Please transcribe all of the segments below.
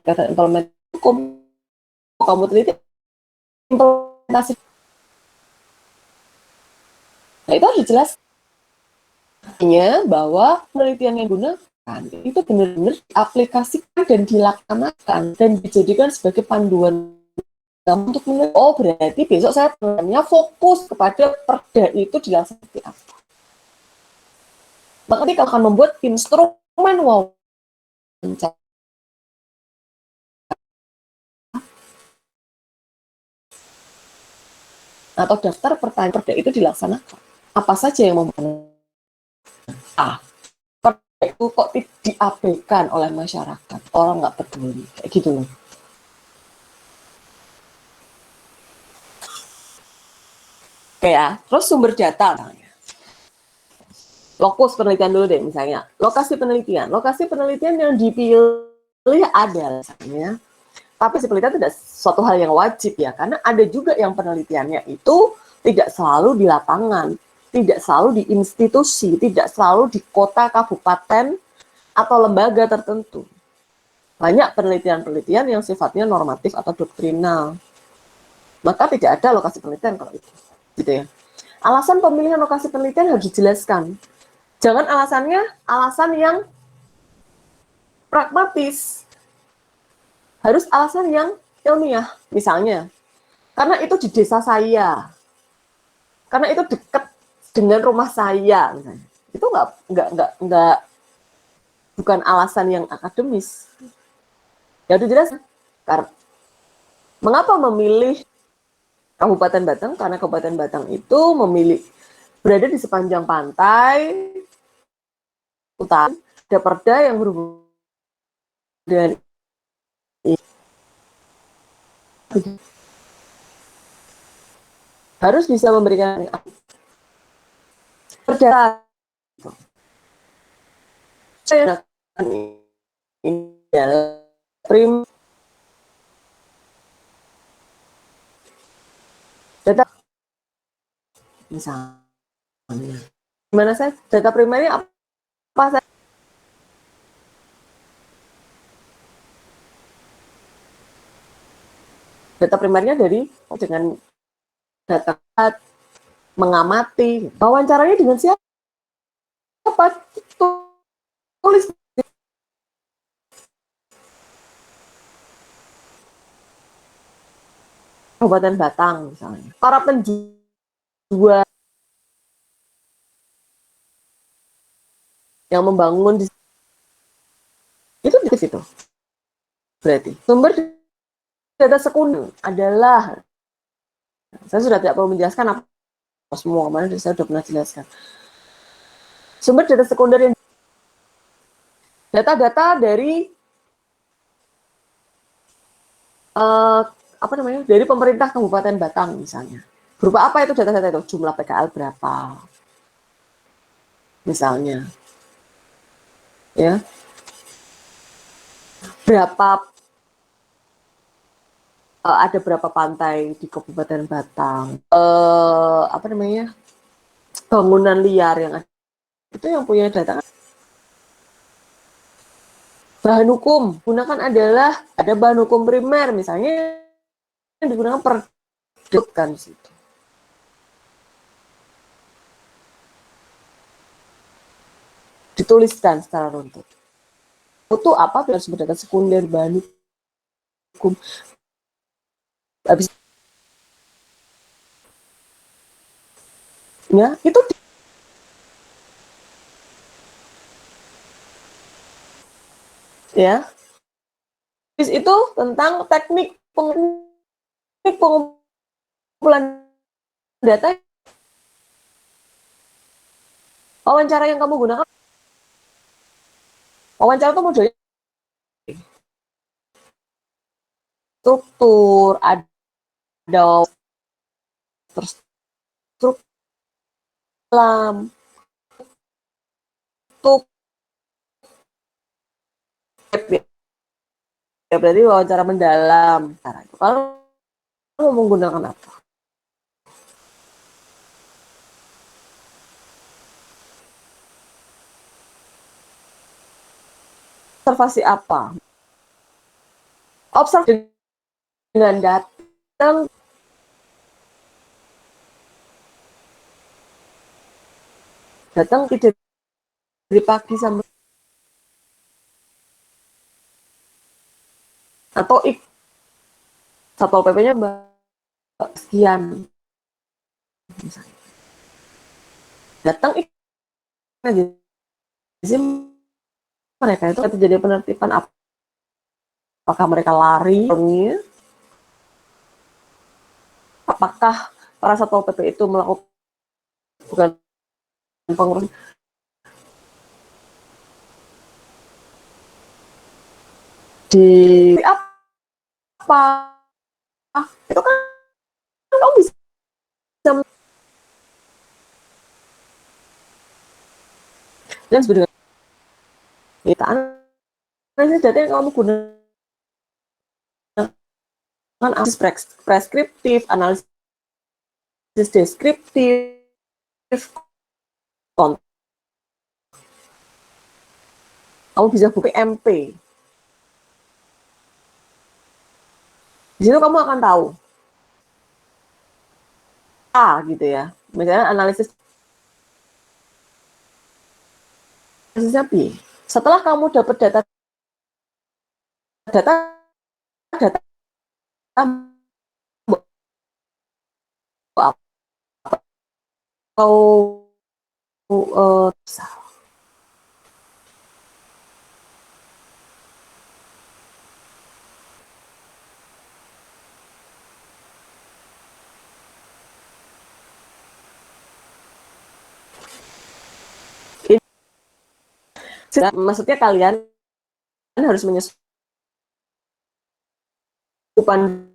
kata implementasi hukum, kamu teliti implementasi. Nah, itu harus dijelaskan bahwa penelitian yang digunakan itu benar-benar diaplikasikan dan dilaksanakan dan dijadikan sebagai panduan untuk menilai, oh berarti besok saya sebenarnya fokus kepada perda itu dilaksanakan seperti apa. Maka kita akan membuat instrumen wawancara atau daftar pertanyaan perda itu dilaksanakan. Apa saja yang membuat perda itu kok diabaikan oleh masyarakat, orang nggak peduli, kayak gitu loh. Oke ya, terus sumber data. Lokus penelitian dulu deh misalnya. Lokasi penelitian yang dipilih adalah misalnya, tapi penelitian tidak suatu hal yang wajib ya, karena ada juga yang penelitiannya itu tidak selalu di lapangan, tidak selalu di institusi, tidak selalu di kota, kabupaten, atau lembaga tertentu. Banyak penelitian-penelitian yang sifatnya normatif atau doktrinal. Maka tidak ada lokasi penelitian kalau itu. Gitu ya. Alasan pemilihan lokasi penelitian harus dijelaskan. Jangan alasannya alasan yang pragmatis. Harus alasan yang ilmiah. Misalnya, karena itu di desa saya. Karena itu dekat dengan rumah saya. Misalnya. Itu nggak bukan alasan yang akademis. Ya udah jelas. Karena mengapa memilih Kabupaten Batang? Karena Kabupaten Batang itu berada di sepanjang pantai utara, ada perda yang berhubungan dengan harus bisa memberikan perda. Saya ini prim data misalnya. Gimana saya data primernya apa saya? Data primernya dari dengan data mengamati, wawancaranya dengan siapa? Tulis Kabupaten Batang misalnya. Para penjual yang membangun itu di situ. Berarti sumber data sekunder adalah, saya sudah tidak perlu menjelaskan apa semua, kemarin saya sudah pernah jelaskan. Sumber data sekunder yang data-data dari apa namanya, dari pemerintah Kabupaten Batang misalnya. Berupa apa itu data-data itu? Jumlah PKL berapa? Misalnya. Ya. Berapa ada berapa pantai di Kabupaten Batang? Apa namanya? Bangunan liar yang ada itu yang punya data. Bahan hukum gunakan adalah ada bahan hukum primer misalnya yang digunakan per kan situ. Dituliskan secara runtut. Itu apa harus berdata sekunder bahan hukum. Habis ya itu ya. Habis itu tentang teknik pengumpulan data. Wawancara yang kamu gunakan, wawancara itu modelnya struktur, ada terstruktur dalam, untuk ya berarti wawancara mendalam. Kalau mau menggunakan apa? Observasi apa? observe dengan datang tidak dari pagi sampai atau satpol pp-nya sekian misalnya. Datang aja sih mereka itu terjadi penertiban, apakah mereka lari, apakah para satpol pp itu melakukan pengurus di apa itu kan kamu bisa dan sebenarnya kita analisis data yang kamu gunakan analisis preskriptif, analisis deskriptif, kamu bisa buka MP. Di situ kamu akan tahu gitu ya. Misalnya analisisnya B. Setelah kamu dapat data atau maksudnya kalian harus menyesuaikan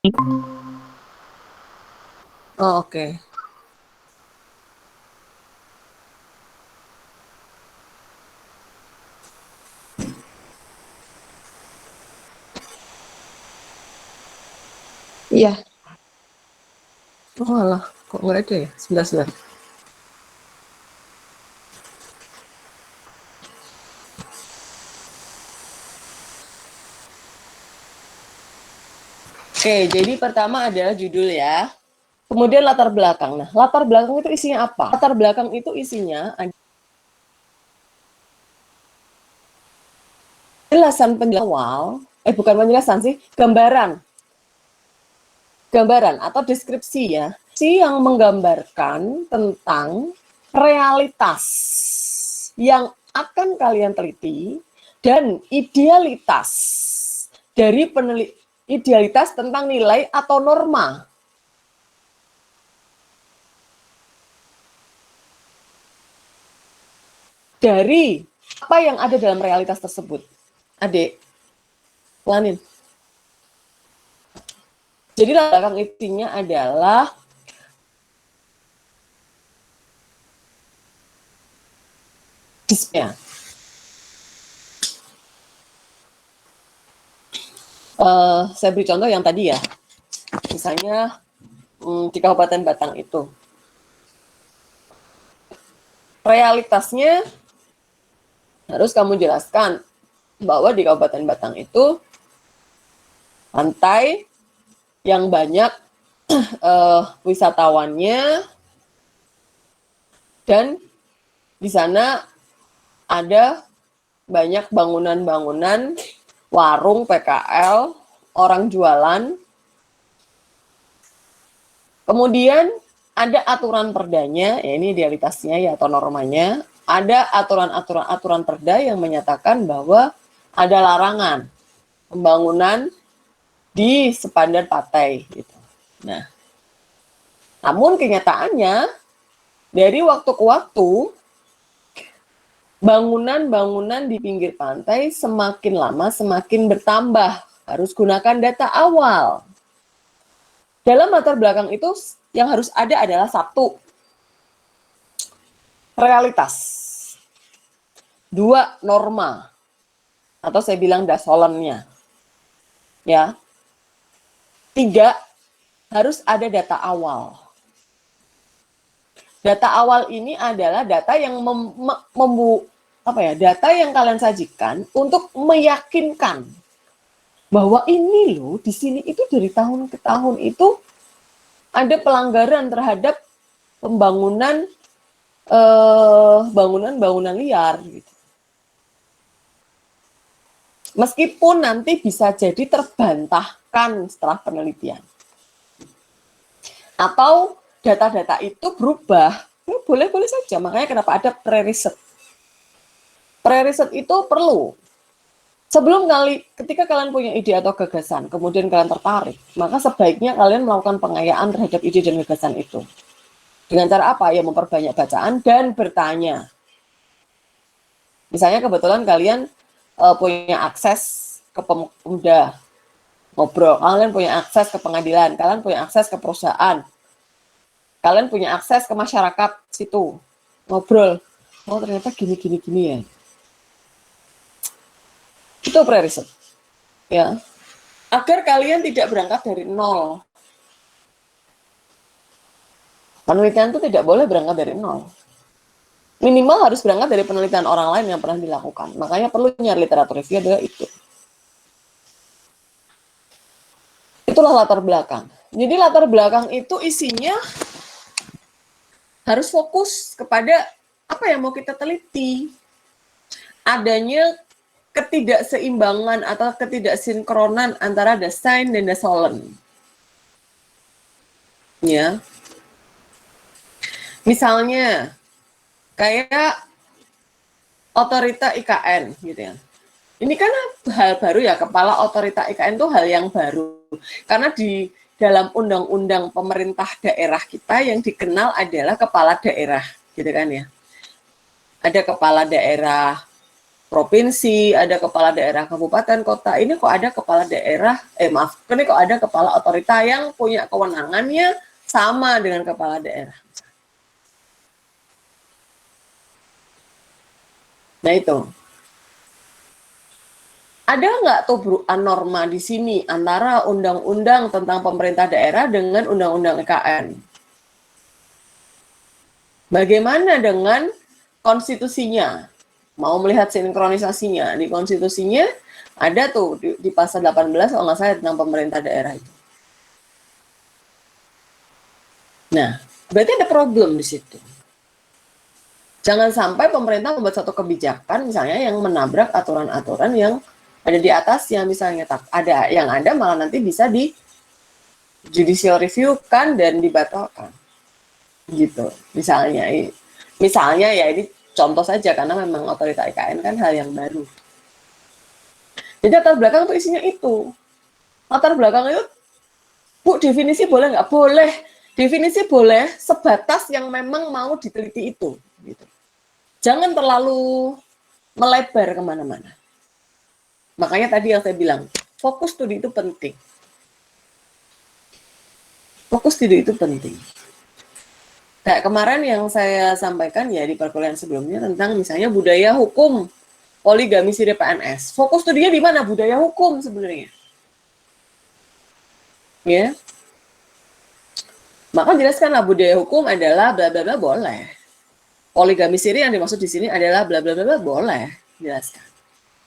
Oh, oke. Iya. Oh alah, kok nggak ada ya? Sebentar. Oke, jadi pertama adalah judul ya. Kemudian latar belakang. Nah, latar belakang itu isinya apa? Latar belakang itu isinya penjelasan awal, bukan penjelasan sih, gambaran atau deskripsi ya, yang menggambarkan tentang realitas yang akan kalian teliti dan idealitas dari idealitas tentang nilai atau norma dari apa yang ada dalam realitas tersebut. Adik, pelanin. Jadi belakang intinya adalah ya. Saya beri contoh yang tadi ya. Misalnya di Kabupaten Batang itu. Realitasnya harus kamu jelaskan bahwa di Kabupaten Batang itu pantai yang banyak wisatawannya dan di sana ada banyak bangunan-bangunan, warung, PKL, orang jualan. Kemudian ada aturan perdanya, ya ini idealitasnya ya atau normanya. Ada aturan perda yang menyatakan bahwa ada larangan pembangunan di sepanjang pantai. Gitu. Nah, namun kenyataannya dari waktu ke waktu bangunan-bangunan di pinggir pantai semakin lama semakin bertambah. Harus gunakan data awal. Dalam latar belakang itu yang harus ada adalah satu, realitas. Dua, norma. Atau saya bilang dasolennya. Ya. Tiga, harus ada data awal. Data awal ini adalah data yang data yang kalian sajikan untuk meyakinkan bahwa ini loh di sini itu dari tahun ke tahun itu ada pelanggaran terhadap pembangunan bangunan-bangunan liar gitu. Meskipun nanti bisa jadi terbantahkan setelah penelitian. Atau data-data itu berubah, boleh-boleh saja. Makanya kenapa ada pre-riset. Pre-riset itu perlu. Ketika kalian punya ide atau gagasan, kemudian kalian tertarik, maka sebaiknya kalian melakukan pengayaan terhadap ide dan gagasan itu. Dengan cara apa? Ya memperbanyak bacaan dan bertanya. Misalnya kebetulan kalian punya akses ke pemuda, ngobrol, kalian punya akses ke pengadilan, kalian punya akses ke perusahaan, kalian punya akses ke masyarakat situ, ngobrol, oh ternyata gini ya. Itu pre-riset. Ya. Agar kalian tidak berangkat dari nol. Penelitian itu tidak boleh berangkat dari nol. Minimal harus berangkat dari penelitian orang lain yang pernah dilakukan. Makanya perlu nyari literatur review adalah itu. Itulah latar belakang. Jadi latar belakang itu isinya harus fokus kepada apa yang mau kita teliti. Adanya ketidakseimbangan atau ketidaksinkronan antara desain dan dasolen. Ya. Misalnya kayak otorita IKN gitu ya. Ini kan hal baru ya, kepala otorita IKN itu hal yang baru. Karena di dalam undang-undang pemerintah daerah kita yang dikenal adalah kepala daerah, gitu kan ya. Ada kepala daerah provinsi, ada kepala daerah kabupaten, kota. Ini kok ada kepala daerah, ini kok ada kepala otorita yang punya kewenangannya sama dengan kepala daerah. Nah itu. Ada nggak tuh norma di sini antara undang-undang tentang pemerintah daerah dengan undang-undang IKN? Bagaimana dengan konstitusinya? Mau melihat sinkronisasinya. Di konstitusinya ada tuh di pasal 18 kalau nggak salah tentang pemerintah daerah itu. Nah, berarti ada problem di situ. Jangan sampai pemerintah membuat satu kebijakan misalnya yang menabrak aturan-aturan yang ada di atasnya misalnya, ada yang ada malah nanti bisa di judicial review kan dan dibatalkan gitu misalnya ya ini contoh saja karena memang otorita IKN kan hal yang baru. Jadi latar belakang tuh isinya itu, latar belakang itu Bu definisi boleh nggak? Boleh, definisi boleh sebatas yang memang mau diteliti itu gitu. Jangan terlalu melebar kemana-mana. Makanya tadi yang saya bilang, fokus studi itu penting. Fokus studi itu penting. Kayak kemarin yang saya sampaikan ya di perkuliahan sebelumnya tentang misalnya budaya hukum poligami siri PNS. Fokus studinya di mana? Budaya hukum sebenarnya. Ya. Maka jelaskanlah budaya hukum adalah bla bla bla boleh. Poligami siri yang dimaksud di sini adalah bla bla bla boleh jelaskan.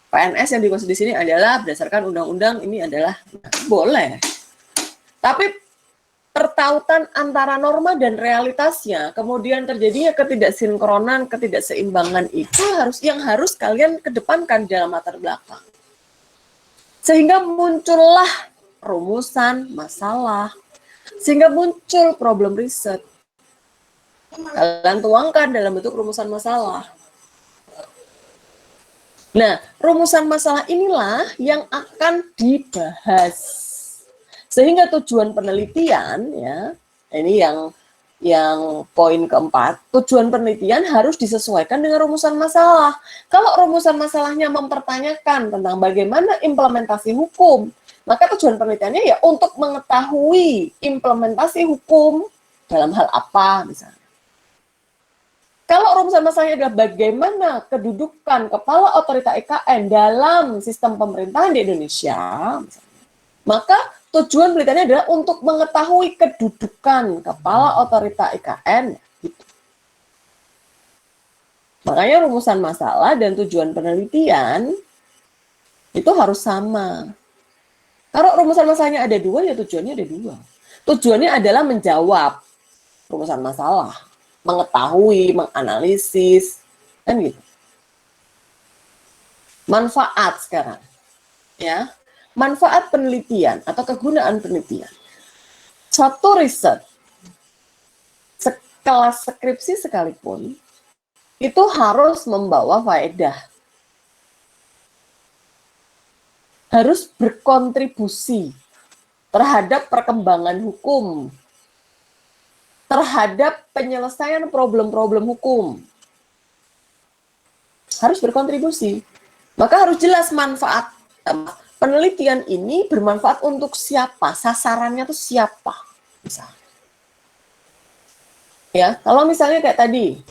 PNS yang dimaksud di sini adalah berdasarkan undang-undang ini adalah boleh. Tapi pertautan antara norma dan realitasnya, kemudian terjadinya ketidaksinkronan, ketidakseimbangan itu yang harus kalian kedepankan dalam latar belakang. Sehingga muncullah rumusan masalah, sehingga muncul problem riset. Kalian tuangkan dalam bentuk rumusan masalah. Nah, rumusan masalah inilah yang akan dibahas. Sehingga tujuan penelitian, ya, ini yang poin keempat, tujuan penelitian harus disesuaikan dengan rumusan masalah. Kalau rumusan masalahnya mempertanyakan tentang bagaimana implementasi hukum, maka tujuan penelitiannya ya untuk mengetahui implementasi hukum dalam hal apa, misalnya. Kalau rumusan masalahnya adalah bagaimana kedudukan kepala otorita IKN dalam sistem pemerintahan di Indonesia, maka tujuan penelitiannya adalah untuk mengetahui kedudukan kepala otorita IKN. Gitu. Makanya rumusan masalah dan tujuan penelitian itu harus sama. Kalau rumusan masalahnya ada dua, ya tujuannya ada dua. Tujuannya adalah menjawab rumusan masalah, mengetahui, menganalisis, kan gitu. Manfaat sekarang, ya, manfaat penelitian atau kegunaan penelitian. Suatu riset, sekelas skripsi sekalipun, itu harus membawa faedah, harus berkontribusi terhadap perkembangan hukum, terhadap penyelesaian problem-problem hukum. Harus berkontribusi. Maka harus jelas manfaat. Penelitian ini bermanfaat untuk siapa? Sasarannya itu siapa? Misalnya. Ya, kalau misalnya kayak tadi,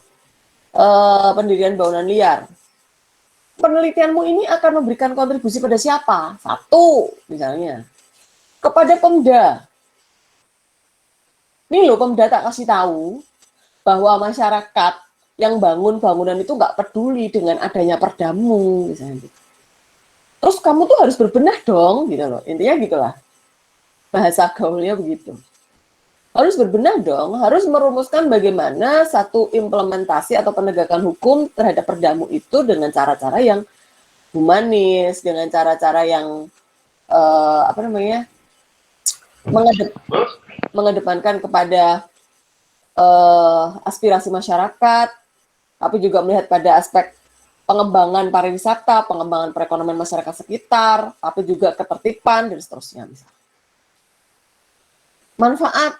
pendirian bangunan liar. Penelitianmu ini akan memberikan kontribusi pada siapa? Satu, misalnya. Kepada Pemda. Nih loh, Pemda tak kasih tahu bahwa masyarakat yang bangun bangunan itu nggak peduli dengan adanya perdamu, misalnya. Terus kamu tuh harus berbenah dong, gitu loh. Intinya gitulah. Bahasa gaulnya begitu. Harus berbenah dong, harus merumuskan bagaimana satu implementasi atau penegakan hukum terhadap perdamu itu dengan cara-cara yang humanis, dengan cara-cara yang mengedepankan kepada aspirasi masyarakat, tapi juga melihat pada aspek pengembangan pariwisata, pengembangan perekonomian masyarakat sekitar, tapi juga ketertiban dan seterusnya. Manfaat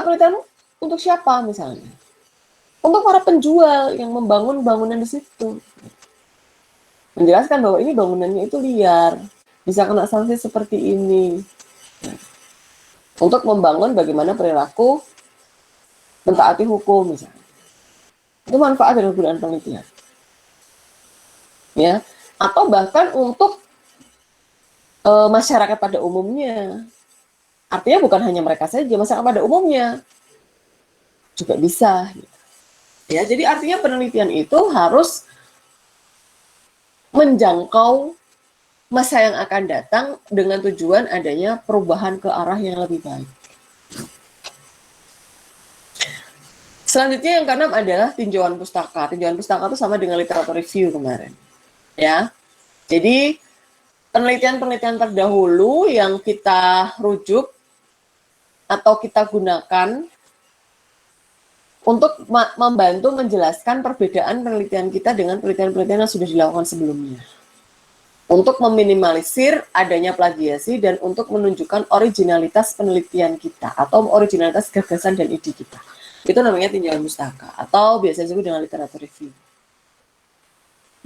penelitian untuk siapa misalnya? Untuk para penjual yang membangun bangunan di situ. menjelaskan bahwa ini bangunannya itu liar, bisa kena sanksi seperti ini. Untuk membangun bagaimana perilaku mentaati hukum misalnya. Itu manfaat dari penggunaan penelitian. Ya, atau bahkan untuk masyarakat pada umumnya. Artinya bukan hanya mereka saja, masyarakat pada umumnya juga bisa. Ya, jadi artinya penelitian itu harus menjangkau masa yang akan datang dengan tujuan adanya perubahan ke arah yang lebih baik. Selanjutnya yang keenam adalah tinjauan pustaka. Tinjauan pustaka itu sama dengan literatur review kemarin. Ya. Jadi penelitian-penelitian terdahulu yang kita rujuk atau kita gunakan untuk membantu menjelaskan perbedaan penelitian kita dengan penelitian-penelitian yang sudah dilakukan sebelumnya. Untuk meminimalisir adanya plagiasi dan untuk menunjukkan originalitas penelitian kita atau originalitas gagasan dan ide kita. Itu namanya tinjauan pustaka atau biasa disebut dengan literatur review.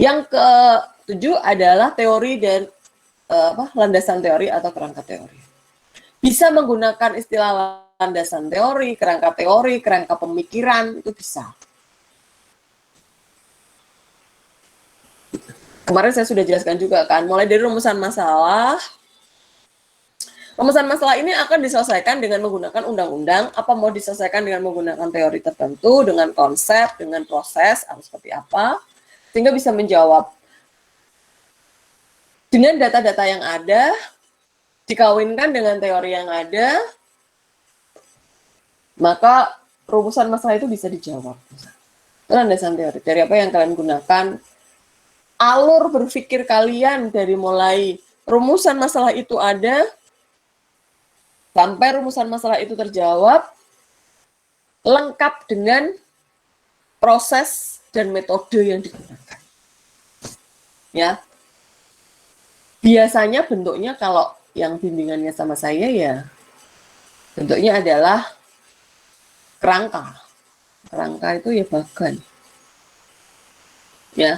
Yang ketujuh adalah teori dan landasan teori atau kerangka teori. Bisa menggunakan istilah landasan teori, kerangka pemikiran, itu bisa. Kemarin saya sudah jelaskan juga kan, mulai dari rumusan masalah. Rumusan masalah ini akan diselesaikan dengan menggunakan undang-undang, apa mau diselesaikan dengan menggunakan teori tertentu, dengan konsep, dengan proses, atau seperti apa, sehingga bisa menjawab. Dengan data-data yang ada, dikawinkan dengan teori yang ada, maka rumusan masalah itu bisa dijawab. Itu landasan teori. Dari apa yang kalian gunakan, alur berpikir kalian dari mulai rumusan masalah itu ada, sampai rumusan masalah itu terjawab, lengkap dengan proses dan metode yang digunakan. Ya, biasanya bentuknya kalau yang bimbingannya sama saya ya, bentuknya adalah kerangka. Kerangka itu ya bagan. Ya.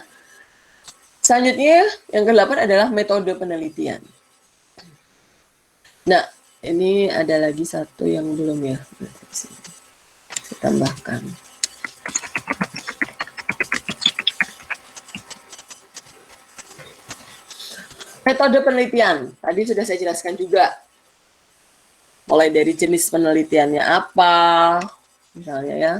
Selanjutnya yang ke-8 adalah metode penelitian. Nah, ini ada lagi satu yang belum ya. Saya tambahkan. Metode penelitian. Tadi sudah saya jelaskan juga. Mulai dari jenis penelitiannya apa, misalnya ya.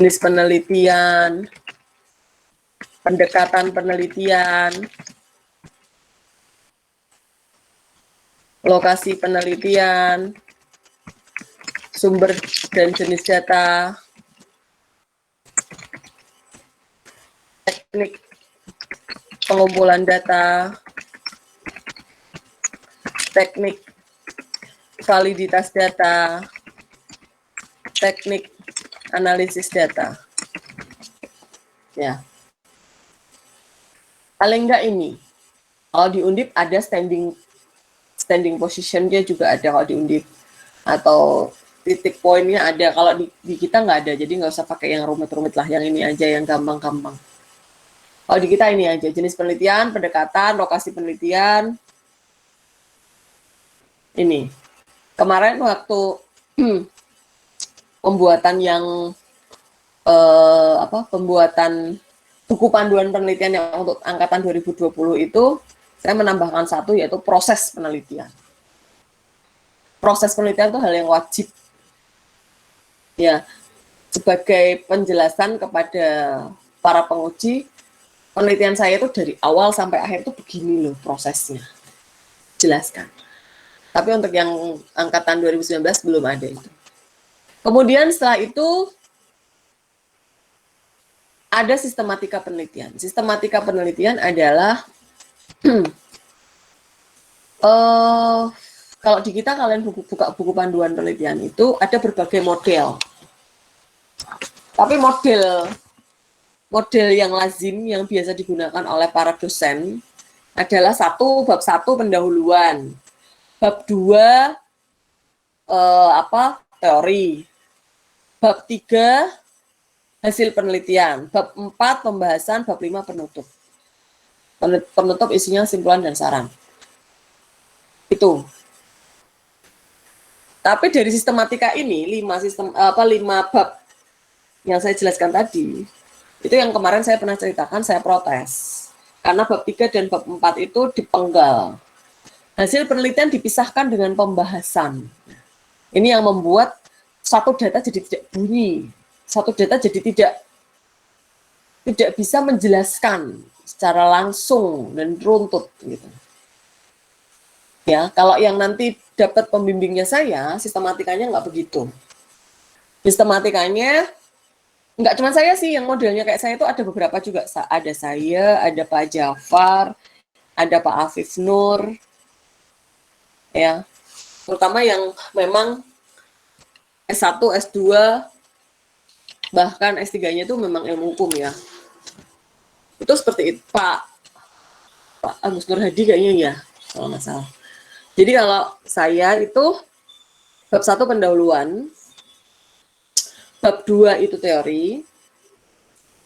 Jenis penelitian, pendekatan penelitian, lokasi penelitian, sumber dan jenis data, teknik pengumpulan data, teknik validitas data, teknik analisis data. Ya. Paling enggak ini. Kalau di Undip ada standing position, dia juga ada kalau di Undip. Atau titik poinnya ada. Kalau di kita nggak ada, jadi nggak usah pakai yang rumit-rumit lah. Yang ini aja, yang gampang-gampang. Kalau di kita ini aja, jenis penelitian, pendekatan, lokasi penelitian. Ini. Kemarin waktu pembuatan yang pembuatan buku panduan penelitian yang untuk angkatan 2020 itu saya menambahkan satu, yaitu proses penelitian. Proses penelitian itu hal yang wajib. Ya, sebagai penjelasan kepada para penguji, penelitian saya itu dari awal sampai akhir itu begini loh prosesnya. Jelaskan. Tapi untuk yang angkatan 2019 belum ada itu. Kemudian setelah itu ada sistematika penelitian. Sistematika penelitian adalah kalau di kita kalian buka buku panduan penelitian itu ada berbagai model. Tapi model yang lazim yang biasa digunakan oleh para dosen adalah bab 1 pendahuluan, bab 2 teori, bab 3 hasil penelitian. Bab 4 pembahasan, bab 5 penutup. Penutup isinya simpulan dan saran. Itu. Tapi dari sistematika ini 5 bab yang saya jelaskan tadi, itu yang kemarin saya pernah ceritakan, saya protes. Karena bab 3 dan bab 4 itu dipenggal. Hasil penelitian dipisahkan dengan pembahasan. Ini yang membuat satu data jadi tidak bunyi. Satu data jadi tidak bisa menjelaskan secara langsung dan runtut gitu. Ya, kalau yang nanti dapat pembimbingnya saya, sistematikanya nggak begitu. Sistematikanya nggak cuma saya sih yang modelnya kayak saya, itu ada beberapa juga. Ada saya, ada Pak Jafar, ada Pak Afif Nur, ya, terutama yang memang S1, S2, bahkan S3-nya itu memang ilmu hukum ya. Itu seperti itu, Pak Agus Nur Hadi kayaknya ya, kalau nggak salah. Jadi kalau saya itu bab 1 pendahuluan, bab 2 itu teori,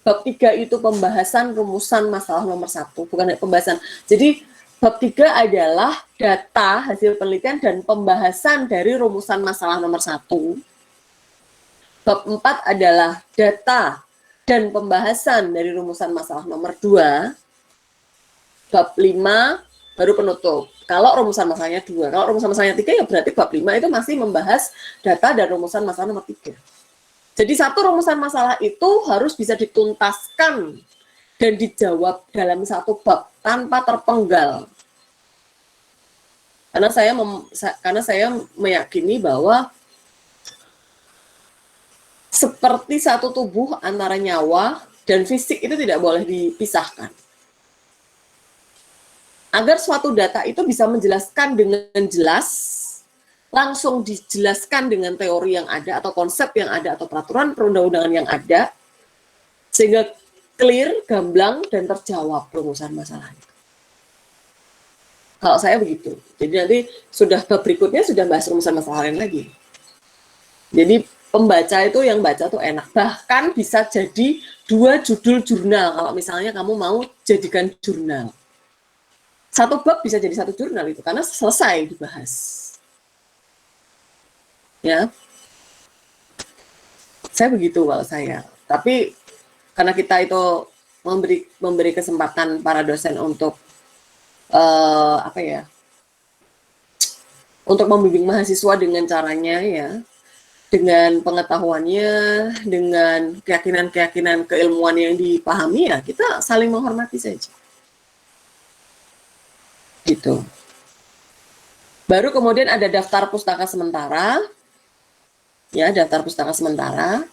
bab 3 itu pembahasan rumusan masalah nomor 1, bukan pembahasan. Jadi bab 3 adalah data hasil penelitian dan pembahasan dari rumusan masalah nomor 1. Bab 4 adalah data dan pembahasan dari rumusan masalah nomor 2. Bab 5 baru penutup. Kalau rumusan masalahnya 2, kalau rumusan masalahnya 3 ya berarti bab 5 itu masih membahas data dan rumusan masalah nomor 3. Jadi satu rumusan masalah itu harus bisa dituntaskan dan dijawab dalam satu bab tanpa terpenggal. Karena saya meyakini bahwa seperti satu tubuh antara nyawa dan fisik itu tidak boleh dipisahkan. Agar suatu data itu bisa menjelaskan dengan jelas, langsung dijelaskan dengan teori yang ada atau konsep yang ada atau peraturan perundang-undangan yang ada, sehingga clear, gamblang, dan terjawab rumusan masalahnya. Kalau saya begitu. Jadi nanti sudah berikutnya sudah bahas rumusan masalah lain lagi. Jadi pembaca itu yang baca tuh enak. Bahkan bisa jadi 2 judul jurnal kalau misalnya kamu mau jadikan jurnal. Satu bab bisa jadi 1 jurnal itu karena selesai dibahas. Ya. Saya begitu kalau saya. Tapi karena kita itu memberi kesempatan para dosen untuk untuk membimbing mahasiswa dengan caranya ya, dengan pengetahuannya, dengan keyakinan-keyakinan keilmuan yang dipahami ya, kita saling menghormati saja. Gitu. Baru kemudian ada daftar pustaka sementara. Ya, daftar pustaka sementara.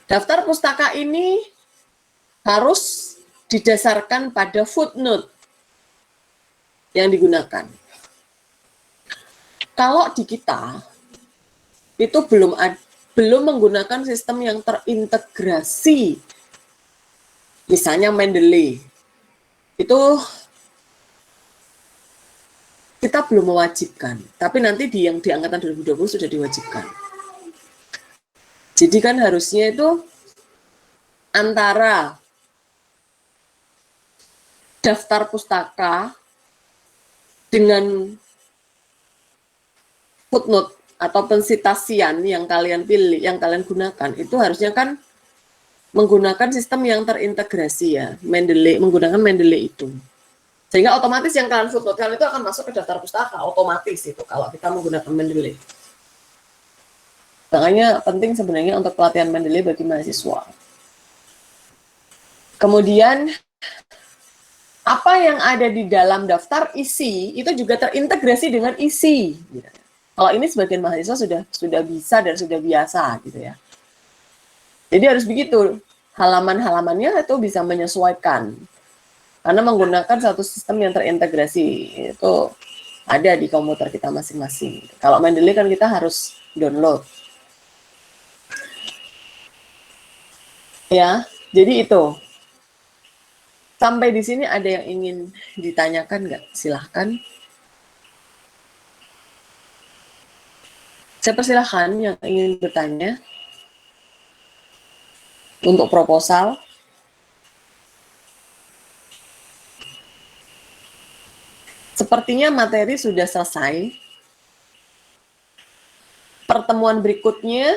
Daftar pustaka ini harus didasarkan pada footnote yang digunakan. Kalau di kita itu belum menggunakan sistem yang terintegrasi, misalnya Mendeley, itu kita belum mewajibkan, tapi nanti yang di angkatan 2020 sudah diwajibkan. Jadi kan harusnya itu antara daftar pustaka dengan footnote atau pensitasian yang kalian pilih, yang kalian gunakan, itu harusnya kan menggunakan sistem yang terintegrasi ya, Mendeley, menggunakan Mendeley itu. Sehingga otomatis yang kalian footnotekan itu akan masuk ke daftar pustaka, otomatis itu kalau kita menggunakan Mendeley. Makanya penting sebenarnya untuk pelatihan Mendeley bagi mahasiswa. Kemudian apa yang ada di dalam daftar isi itu juga terintegrasi dengan isi. Kalau ini sebagian mahasiswa sudah bisa dan sudah biasa gitu ya. Jadi harus begitu, halaman-halamannya itu bisa menyesuaikan. Karena menggunakan satu sistem yang terintegrasi itu ada di komputer kita masing-masing. Kalau Mendeley kan kita harus download. Ya, jadi itu. Sampai di sini ada yang ingin ditanyakan nggak? Silahkan. Saya persilahkan yang ingin bertanya. untuk proposal. Sepertinya materi sudah selesai. Pertemuan berikutnya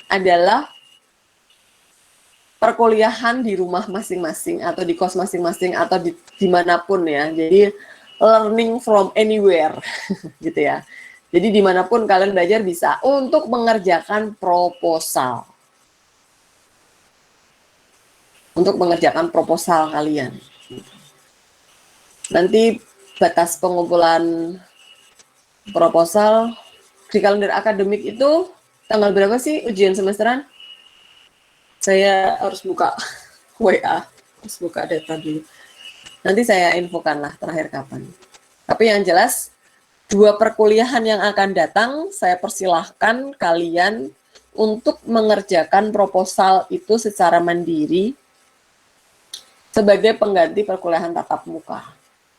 adalah perkuliahan di rumah masing-masing atau di kos masing-masing atau dimanapun ya. Jadi learning from anywhere gitu ya. Jadi dimanapun kalian belajar bisa untuk mengerjakan proposal. Untuk mengerjakan proposal kalian. Nanti batas pengumpulan proposal di kalender akademik itu tanggal berapa sih ujian semesteran? Saya harus buka WA, harus buka data dulu. Nanti saya infokan lah terakhir kapan. Tapi yang jelas, 2 perkuliahan yang akan datang, saya persilahkan kalian untuk mengerjakan proposal itu secara mandiri sebagai pengganti perkuliahan tatap muka.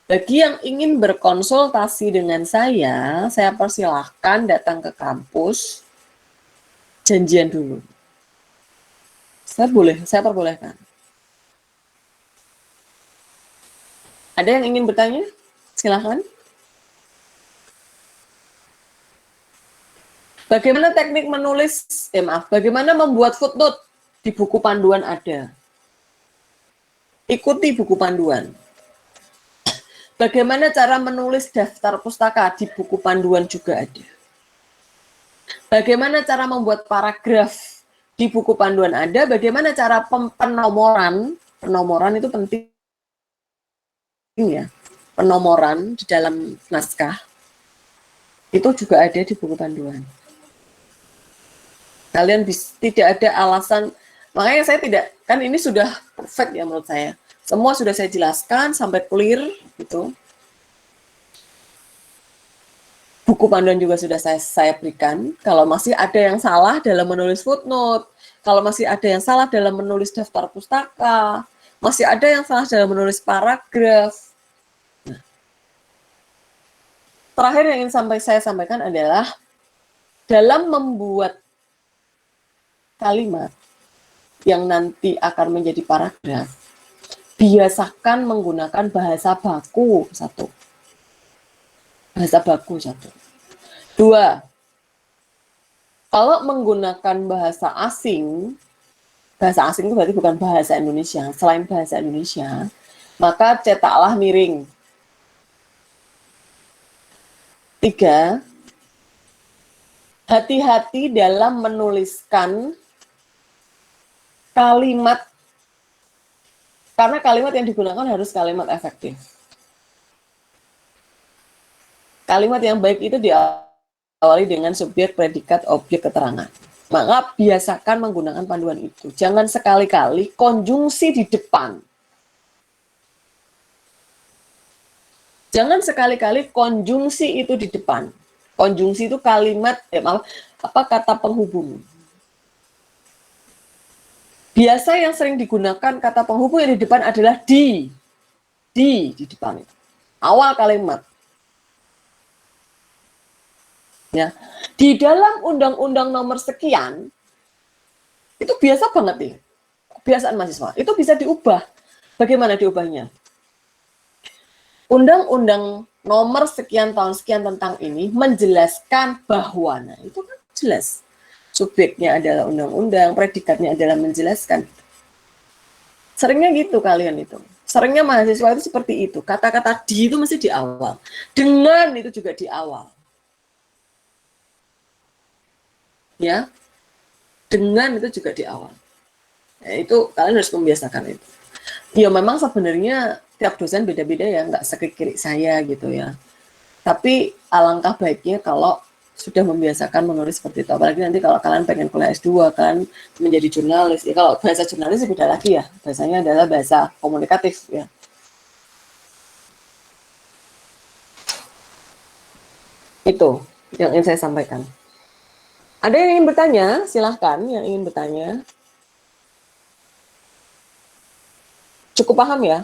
Bagi yang ingin berkonsultasi dengan saya persilahkan datang ke kampus, janjian dulu. Saya perbolehkan. Ada yang ingin bertanya? Silahkan. Bagaimana teknik menulis, bagaimana membuat footnote di buku panduan ada. Ikuti buku panduan. Bagaimana cara menulis daftar pustaka di buku panduan juga ada. Bagaimana cara membuat paragraf di buku panduan ada. Bagaimana cara penomoran itu penting ya. Penomoran di dalam naskah itu juga ada di buku panduan. Kalian tidak ada alasan, makanya saya tidak, kan ini sudah perfect ya menurut saya. Semua sudah saya jelaskan sampai clear gitu. Buku panduan juga sudah saya berikan. Kalau masih ada yang salah dalam menulis footnote, kalau masih ada yang salah dalam menulis daftar pustaka, masih ada yang salah dalam menulis paragraf. Nah, terakhir yang ingin saya sampaikan adalah dalam membuat kalimat yang nanti akan menjadi paragraf, biasakan menggunakan bahasa baku satu. Bahasa baku satu. 2. Kalau menggunakan bahasa asing itu berarti bukan bahasa Indonesia, selain bahasa Indonesia, maka cetaklah miring. 3. Hati-hati dalam menuliskan kalimat, karena kalimat yang digunakan harus kalimat efektif. Kalimat yang baik itu diawali dengan subjek, predikat, objek, keterangan. Maka biasakan menggunakan panduan itu. Jangan sekali-kali konjungsi di depan. Jangan sekali-kali konjungsi itu di depan. Konjungsi itu kalimat, kata penghubung. Biasa yang sering digunakan kata penghubung yang di depan adalah di depan itu. Awal kalimat. Ya, di dalam undang-undang nomor sekian, itu biasa banget nih, kebiasaan mahasiswa, itu bisa diubah. Bagaimana diubahnya? Undang-undang nomor sekian tahun sekian tentang ini menjelaskan bahwa, nah itu kan jelas. Subjeknya adalah undang-undang, predikatnya adalah menjelaskan. Seringnya gitu kalian itu. Seringnya mahasiswa itu seperti itu. Kata-kata di itu mesti di awal. Dengan itu juga di awal. Ya, dengan itu juga di awal. Ya, itu kalian harus membiasakan itu. Ya memang sebenarnya tiap dosen beda-beda ya, nggak sekiri saya gitu ya. Tapi alangkah baiknya kalau sudah membiasakan menulis seperti itu. Apalagi nanti kalau kalian pengen kuliah S2 kan menjadi jurnalis. Ya kalau bahasa jurnalis beda lagi ya. Bahasanya adalah bahasa komunikatif ya. Itu yang ingin saya sampaikan. Ada yang ingin bertanya? Silahkan yang ingin bertanya. Cukup paham ya?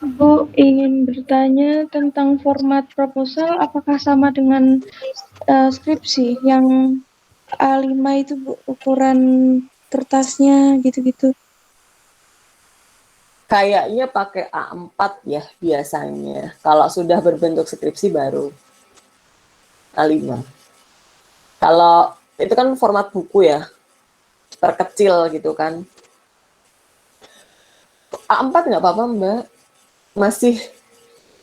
Bu ingin bertanya tentang format proposal, apakah sama dengan skripsi yang A5 itu Bu, ukuran kertasnya gitu-gitu. Kayaknya pakai A4 ya biasanya. Kalau sudah berbentuk skripsi baru A5. Kalau itu kan format buku ya, terkecil gitu kan. A4 nggak apa-apa Mbak, masih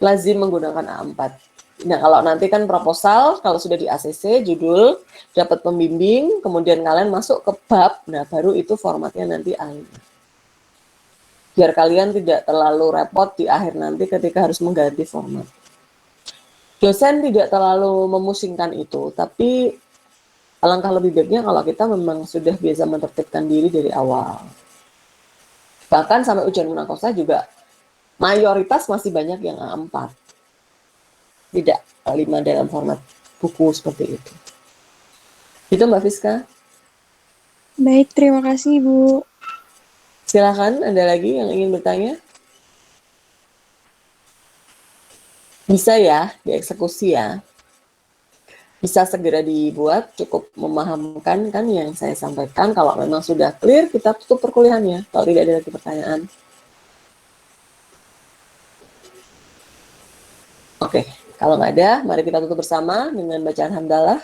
lazim menggunakan A4. Nah kalau nanti kan proposal, kalau sudah di ACC, judul, dapat pembimbing, kemudian kalian masuk ke bab, nah baru itu formatnya nanti A5. Biar kalian tidak terlalu repot di akhir nanti ketika harus mengganti format. Dosen tidak terlalu memusingkan itu, tapi alangkah lebih baiknya kalau kita memang sudah biasa menertibkan diri dari awal. Bahkan sampai ujian munakosa juga mayoritas masih banyak yang A4. Tidak A5 dalam format buku seperti itu. Itu Mbak Fiska. Baik, terima kasih Bu. Silakan, ada lagi yang ingin bertanya? Bisa ya, dieksekusi ya. Bisa segera dibuat, cukup memahamkan kan yang saya sampaikan. Kalau memang sudah clear, kita tutup perkuliahannya. Kalau tidak ada lagi pertanyaan. Oke, kalau nggak ada, mari kita tutup bersama dengan bacaan hamdalah.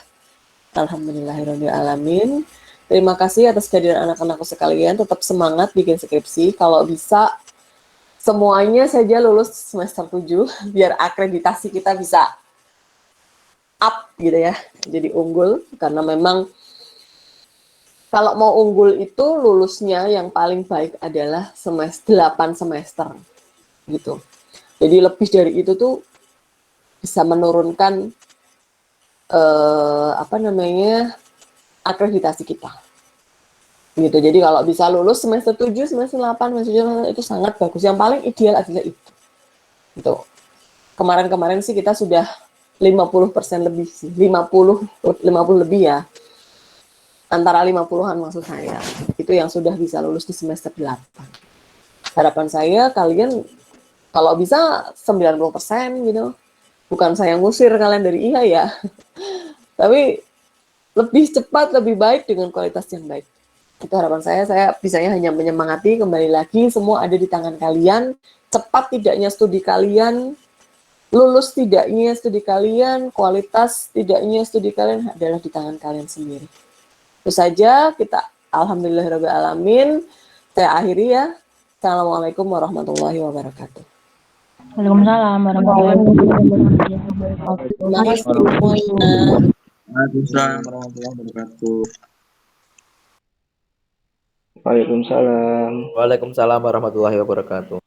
Alhamdulillahirrahmanirrahim. Terima kasih atas kehadiran anak-anakku sekalian. Tetap semangat bikin skripsi. Kalau bisa, semuanya saja lulus semester 7, biar akreditasi kita bisa up gitu ya, jadi unggul. Karena memang kalau mau unggul itu lulusnya yang paling baik adalah semester 8 semester gitu. Jadi lebih dari itu tuh bisa menurunkan akreditasi kita. Gitu. Jadi kalau bisa lulus semester 7, semester 8, semester 9 itu sangat bagus. Yang paling ideal adalah itu. Gitu. Kemarin-kemarin sih kita sudah 50% lebih sih. 50 lebih ya. Antara 50-an maksud saya. Itu yang sudah bisa lulus di semester 8. Harapan saya kalian kalau bisa 90% gitu. Bukan saya ngusir kalian dari IA ya. Tapi lebih cepat, lebih baik dengan kualitas yang baik. Itu harapan saya bisanya hanya menyemangati, kembali lagi, semua ada di tangan kalian, cepat tidaknya studi kalian, lulus tidaknya studi kalian, kualitas tidaknya studi kalian adalah di tangan kalian sendiri. Itu saja, kita alhamdulillahirrahmanirrahim. Saya akhiri ya. Assalamualaikum warahmatullahi wabarakatuh. Waalaikumsalam warahmatullahi wabarakatuh. Terima kasih semuanya. Waalaikumsalam warahmatullahi wabarakatuh. Waalaikumsalam. Waalaikumsalam warahmatullahi wabarakatuh.